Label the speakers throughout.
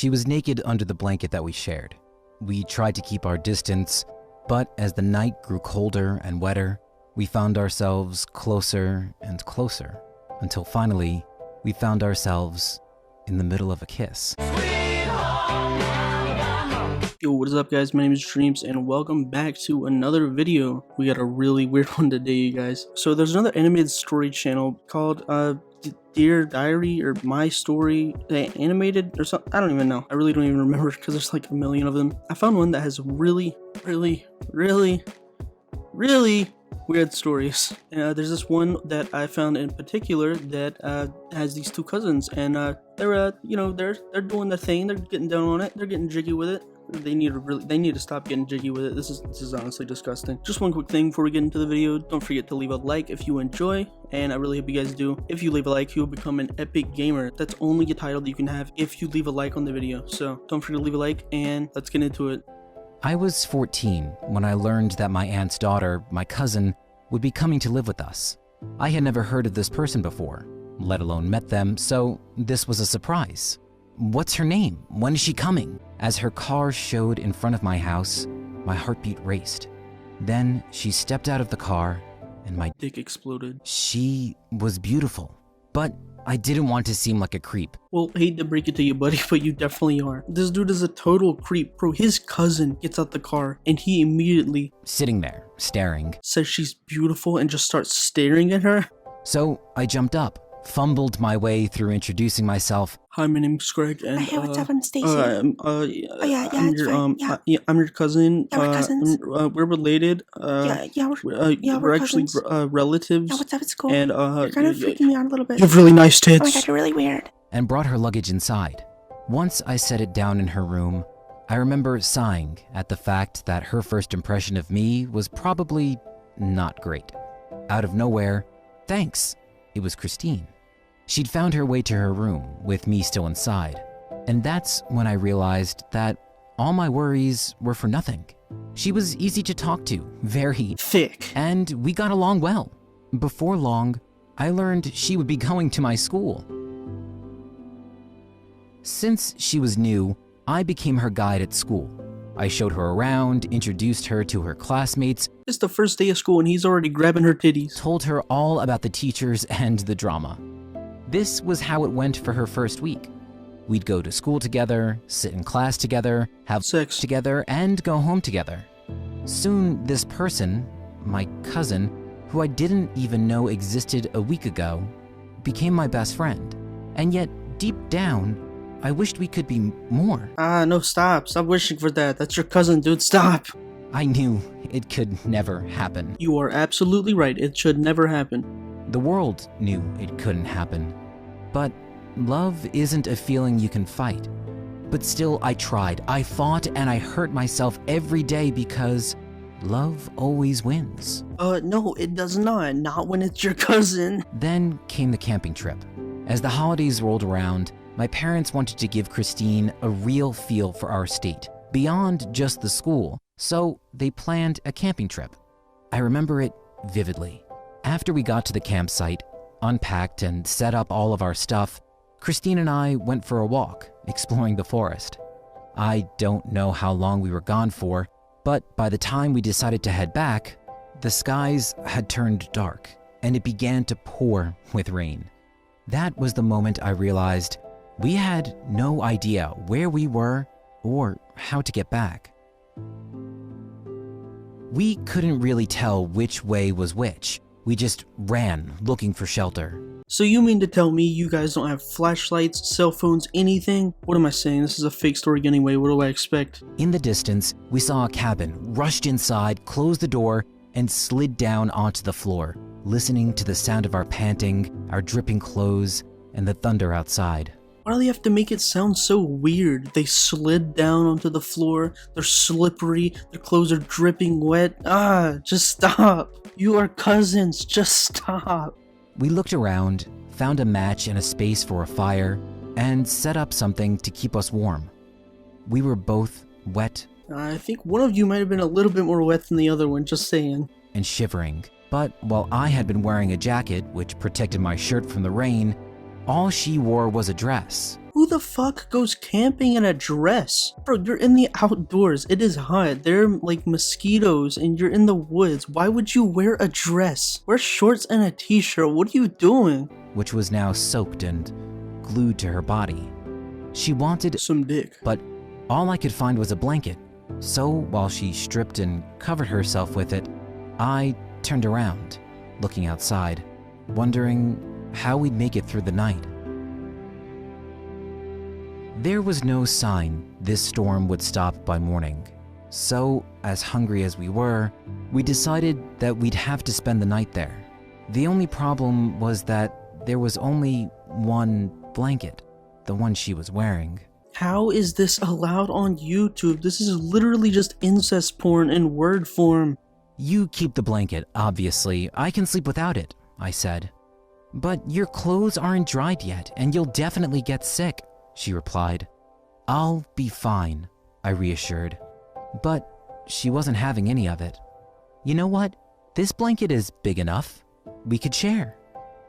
Speaker 1: She was naked under the blanket that we shared. We tried to keep our distance, but as the night grew colder and wetter, we found ourselves closer and closer, until finally, we found ourselves in the middle of a kiss.
Speaker 2: Yo, what is up guys? My name is Dreams and welcome back to another video. We got a really weird one today, you guys. So there's another animated story channel called Dear Diary or My Story Animated or something. I don't even know. I really don't even remember because there's like a million of them. I found one that has really weird stories. There's this one that I found in particular that has these two cousins, and they're doing their thing. They're getting down on it. They're getting jiggy with it. They need to stop getting jiggy with it. This is honestly disgusting. Just one quick thing before we get into the video. Don't forget to leave a like if you enjoy, and I really hope you guys do. If you leave a like, you'll become an epic gamer. That's only a title that you can have if you leave a like on the video. So don't forget to leave a like, and let's get into it.
Speaker 1: I was 14 when I learned that my aunt's daughter, my cousin, would be coming to live with us. I had never heard of this person before, let alone met them, so this was a surprise. What's her name? When is she coming? As her car showed in front of my house, my heartbeat raced. Then she stepped out of the car and my
Speaker 2: dick exploded.
Speaker 1: She was beautiful, but I didn't want to seem like a creep.
Speaker 2: Well, hate to break it to you, buddy, but you definitely are. This dude is a total creep. Bro, his cousin gets out the car and he immediately
Speaker 1: sitting there, staring,
Speaker 2: says she's beautiful and just starts staring at her.
Speaker 1: So I jumped up, fumbled my way through introducing myself.
Speaker 2: Hi, my name's Greg, and
Speaker 3: hey, what's up? I'm Stacy.
Speaker 2: I'm your cousin.
Speaker 3: Yeah, we're cousins.
Speaker 2: We're related. We're actually
Speaker 3: cousins. Yeah,
Speaker 2: relatives.
Speaker 3: what's up at school?
Speaker 2: And
Speaker 3: you're kind of freaking me out a little bit.
Speaker 2: You have really nice
Speaker 3: Oh my
Speaker 2: tits.
Speaker 3: god, you're really weird.
Speaker 1: And brought her luggage inside. Once I set it down in her room, I remember sighing at the fact that her first impression of me was probably not great. Out of nowhere, thanks, it was Christine. She'd found her way to her room with me still inside, and that's when I realized that all my worries were for nothing. She was easy to talk to, very
Speaker 2: thick,
Speaker 1: and we got along well. Before long, I learned she would be going to my school. Since she was new, I became her guide at school. I showed her around, introduced her to her classmates.
Speaker 2: It's the first day of school and he's already grabbing her titties.
Speaker 1: Told her all about the teachers and the drama. This was how it went for her first week. We'd go to school together, sit in class together, have
Speaker 2: sex
Speaker 1: together, and go home together. Soon, this person, my cousin, who I didn't even know existed a week ago, became my best friend. And yet, deep down, I wished we could be more.
Speaker 2: No, stop. Stop wishing for that. That's your cousin, dude. Stop.
Speaker 1: I knew it could never happen.
Speaker 2: You are absolutely right. It should never happen.
Speaker 1: The world knew it couldn't happen. But love isn't a feeling you can fight. But still, I tried. I fought and I hurt myself every day because love always wins.
Speaker 2: No, it does not. Not when it's your cousin.
Speaker 1: Then came the camping trip. As the holidays rolled around, my parents wanted to give Christine a real feel for our state, beyond just the school, so they planned a camping trip. I remember it vividly. After we got to the campsite, unpacked and set up all of our stuff, Christine and I went for a walk, exploring the forest. I don't know how long we were gone for, but by the time we decided to head back, the skies had turned dark and it began to pour with rain. That was the moment I realized we had no idea where we were or how to get back. We couldn't really tell which way was which. We just ran, looking for shelter.
Speaker 2: So you mean to tell me you guys don't have flashlights, cell phones, anything? What am I saying? This is a fake story anyway. What do I expect?
Speaker 1: In the distance, we saw a cabin, rushed inside, closed the door, and slid down onto the floor, listening to the sound of our panting, our dripping clothes, and the thunder outside.
Speaker 2: Why do they have to make it sound so weird? They slid down onto the floor, they're slippery, their clothes are dripping wet. Just stop. You are cousins, just stop.
Speaker 1: We looked around, found a match and a space for a fire, and set up something to keep us warm. We were both wet.
Speaker 2: I think one of you might have been a little bit more wet than the other one, just saying.
Speaker 1: And shivering. But while I had been wearing a jacket which protected my shirt from the rain, All she wore was a dress.
Speaker 2: Who the fuck goes camping in a dress? Bro, you're in the outdoors. It is hot. There are like mosquitoes and you're in the woods. Why would you wear a dress? Wear shorts and a t-shirt. What are you doing?
Speaker 1: Which was now soaked and glued to her body. She wanted
Speaker 2: Some dick.
Speaker 1: but all I could find was a blanket. So while she stripped and covered herself with it, I turned around, looking outside, wondering how we'd make it through the night. There was no sign this storm would stop by morning. So, as hungry as we were, we decided that we'd have to spend the night there. The only problem was that there was only one blanket, the one she was wearing.
Speaker 2: How is this allowed on YouTube? This is literally just incest porn in word form.
Speaker 1: You keep the blanket, obviously. I can sleep without it, I said. But your clothes aren't dried yet, and you'll definitely get sick, she replied. I'll be fine, I reassured. But she wasn't having any of it. You know what? This blanket is big enough. We could share.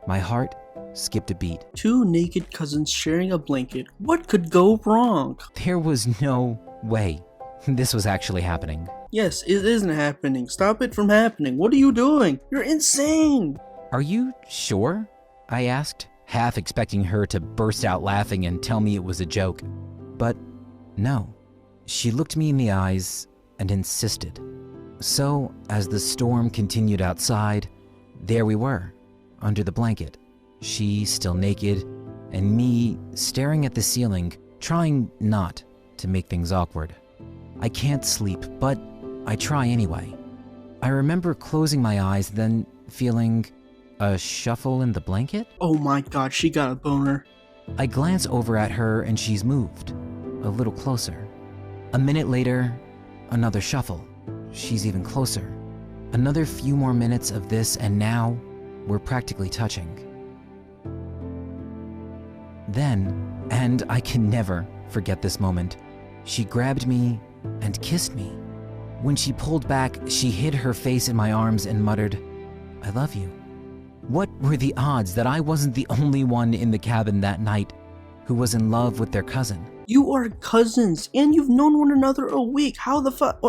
Speaker 1: My heart skipped a beat.
Speaker 2: Two naked cousins sharing a blanket. What could go wrong?
Speaker 1: There was no way this was actually happening.
Speaker 2: Yes, it isn't happening. Stop it from happening. What are you doing? You're insane.
Speaker 1: Are you sure? I asked, half expecting her to burst out laughing and tell me it was a joke. But no, she looked me in the eyes and insisted. So, as the storm continued outside, there we were, under the blanket, she still naked, and me staring at the ceiling, trying not to make things awkward. I can't sleep, but I try anyway. I remember closing my eyes, then feeling a shuffle in the blanket.
Speaker 2: Oh my god, she got a boner.
Speaker 1: I glance over at her and she's moved, a little closer. A minute later, another shuffle. She's even closer. Another few more minutes of this and now we're practically touching. Then, and I can never forget this moment, she grabbed me and kissed me. When she pulled back, she hid her face in my arms and muttered, I love you. What were the odds that I wasn't the only one in the cabin that night who was in love with their cousin?
Speaker 2: You are cousins, and you've known one another a week. How the fuck?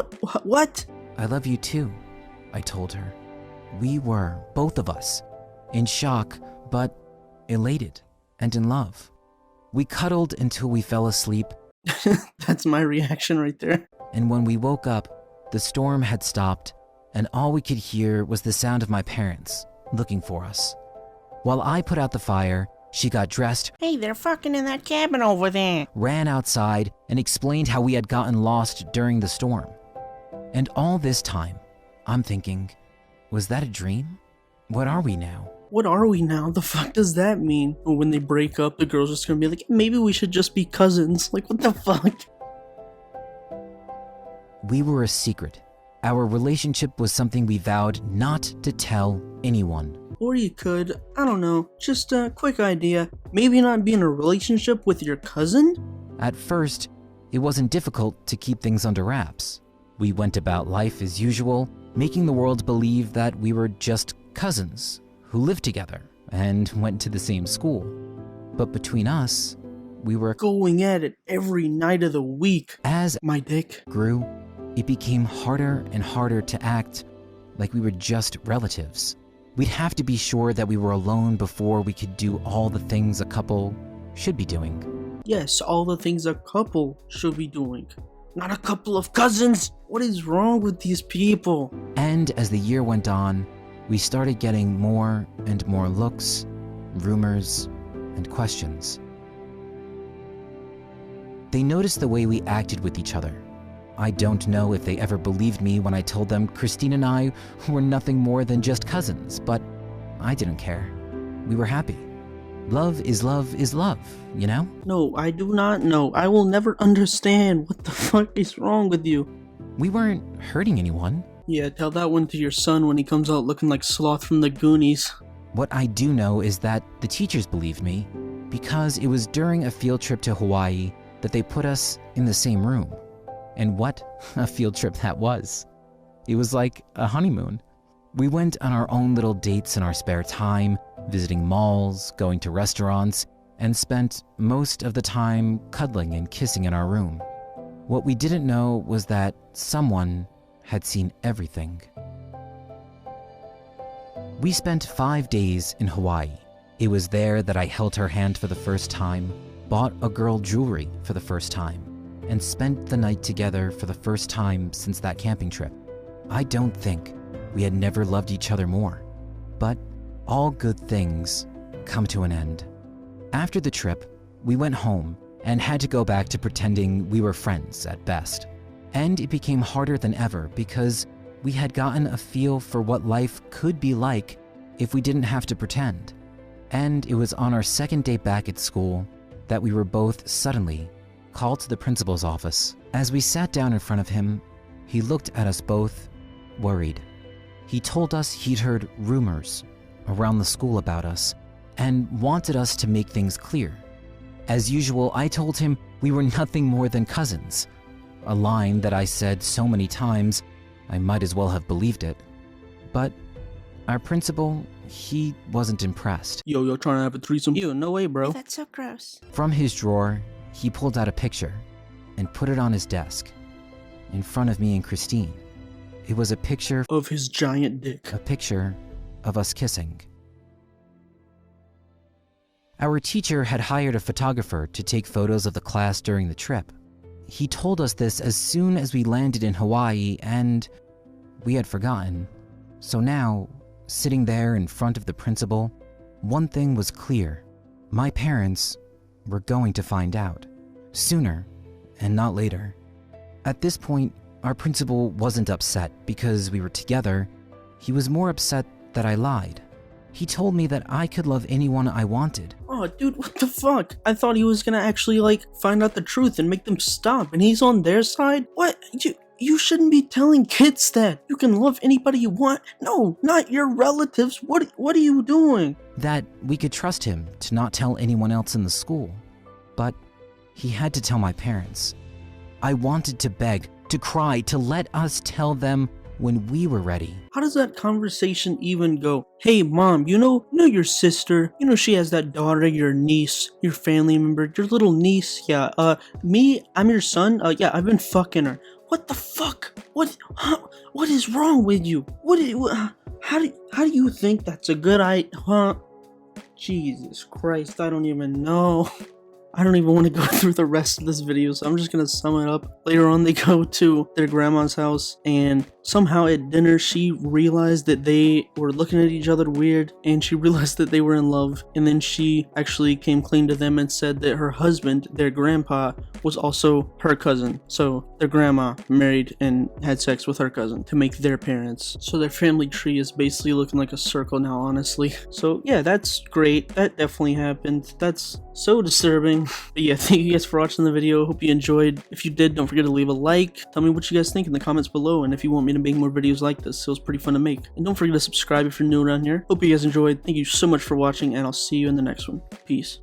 Speaker 2: What?
Speaker 1: I love you too, I told her. We were, both of us, in shock, but elated and in love. We cuddled until we fell asleep.
Speaker 2: That's my reaction right there.
Speaker 1: And when we woke up, the storm had stopped, and all we could hear was the sound of my parents looking for us. While I put out the fire, she got dressed,
Speaker 3: Hey, they're fucking in that cabin over there.
Speaker 1: ran outside, and explained how we had gotten lost during the storm. And all this time, I'm thinking, was that a dream? What are we now?
Speaker 2: What are we now? The fuck does that mean? Or when they break up, the girl's just gonna be like, maybe we should just be cousins. Like, what the fuck?
Speaker 1: We were a secret. Our relationship was something we vowed not to tell anyone.
Speaker 2: Or you could, I don't know, just a quick idea, maybe not be in a relationship with your cousin?
Speaker 1: At first, it wasn't difficult to keep things under wraps. We went about life as usual, making the world believe that we were just cousins who lived together and went to the same school. But between us, we were
Speaker 2: Going at it every night of the week.
Speaker 1: as
Speaker 2: My dick.
Speaker 1: grew, it became harder and harder to act like we were just relatives. We'd have to be sure that we were alone before we could do all the things a couple should be doing.
Speaker 2: Yes, all the things a couple should be doing. Not a couple of cousins! What is wrong with these people?
Speaker 1: And as the year went on, we started getting more and more looks, rumors, and questions. They noticed the way we acted with each other. I don't know if they ever believed me when I told them Christine and I were nothing more than just cousins, but I didn't care. We were happy. Love is love, you know?
Speaker 2: No, I do not know. I will never understand. What the fuck is wrong with you?
Speaker 1: We weren't hurting anyone.
Speaker 2: Yeah, tell that one to your son when he comes out looking like Sloth from the Goonies.
Speaker 1: What I do know is that the teachers believed me because it was during a field trip to Hawaii that they put us in the same room. And what a field trip that was. It was like a honeymoon. We went on our own little dates in our spare time, visiting malls, going to restaurants, and spent most of the time cuddling and kissing in our room. What we didn't know was that someone had seen everything. We spent 5 days in Hawaii. It was there that I held her hand for the first time, bought a girl jewelry for the first time, and spent the night together for the first time since that camping trip. I don't think we had never loved each other more, but all good things come to an end. After the trip, we went home and had to go back to pretending we were friends at best. And it became harder than ever because we had gotten a feel for what life could be like if we didn't have to pretend. And it was on our second day back at school that we were both suddenly called to the principal's office. As we sat down in front of him, he looked at us both, worried. He told us he'd heard rumors around the school about us and wanted us to make things clear. As usual, I told him we were nothing more than cousins, a line that I said so many times I might as well have believed it. But our principal, he wasn't impressed.
Speaker 2: Yo, you're trying to have a threesome? Ew, no way, bro.
Speaker 3: That's so gross.
Speaker 1: From his drawer, he pulled out a picture and put it on his desk in front of me and Christine. It was a picture
Speaker 2: Of his giant dick.
Speaker 1: a picture of us kissing. Our teacher had hired a photographer to take photos of the class during the trip. He told us this as soon as we landed in Hawaii, and we had forgotten. So now, sitting there in front of the principal, one thing was clear. My parents were going to find out. Sooner, and not later. At this point, our principal wasn't upset because we were together. He was more upset that I lied. He told me that I could love anyone I wanted.
Speaker 2: Oh, dude, what the fuck? I thought he was gonna actually, find out the truth and make them stop, and he's on their side? What? You shouldn't be telling kids that. You can love anybody you want. No, not your relatives. What are you doing?
Speaker 1: That we could trust him to not tell anyone else in the school. But he had to tell my parents. I wanted to beg, to cry, to let us tell them when we were ready.
Speaker 2: How does that conversation even go? Hey, mom, you know your sister? You know she has that daughter, your niece, your family member, your little niece? Yeah, me, I'm your son? Yeah, I've been fucking her. What the fuck? What is wrong with you? How do you think that's a good idea? Huh? Jesus Christ, I don't even know. I don't even want to go through the rest of this video, so I'm just gonna sum it up. Later on, they go to their grandma's house, and somehow at dinner, she realized that they were looking at each other weird, and she realized that they were in love, and then she actually came clean to them and said that her husband, their grandpa, was also her cousin. So their grandma married and had sex with her cousin to make their parents. So their family tree is basically looking like a circle now, honestly. So yeah, that's great. That definitely happened. That's so disturbing. But yeah, thank you guys for watching the video. Hope you enjoyed. If you did, don't forget to leave a like. Tell me what you guys think in the comments below, and if you want me to make more videos like this. It was pretty fun to make. And don't forget to subscribe if you're new around here. Hope you guys enjoyed. Thank you so much for watching, and I'll see you in the next one. Peace.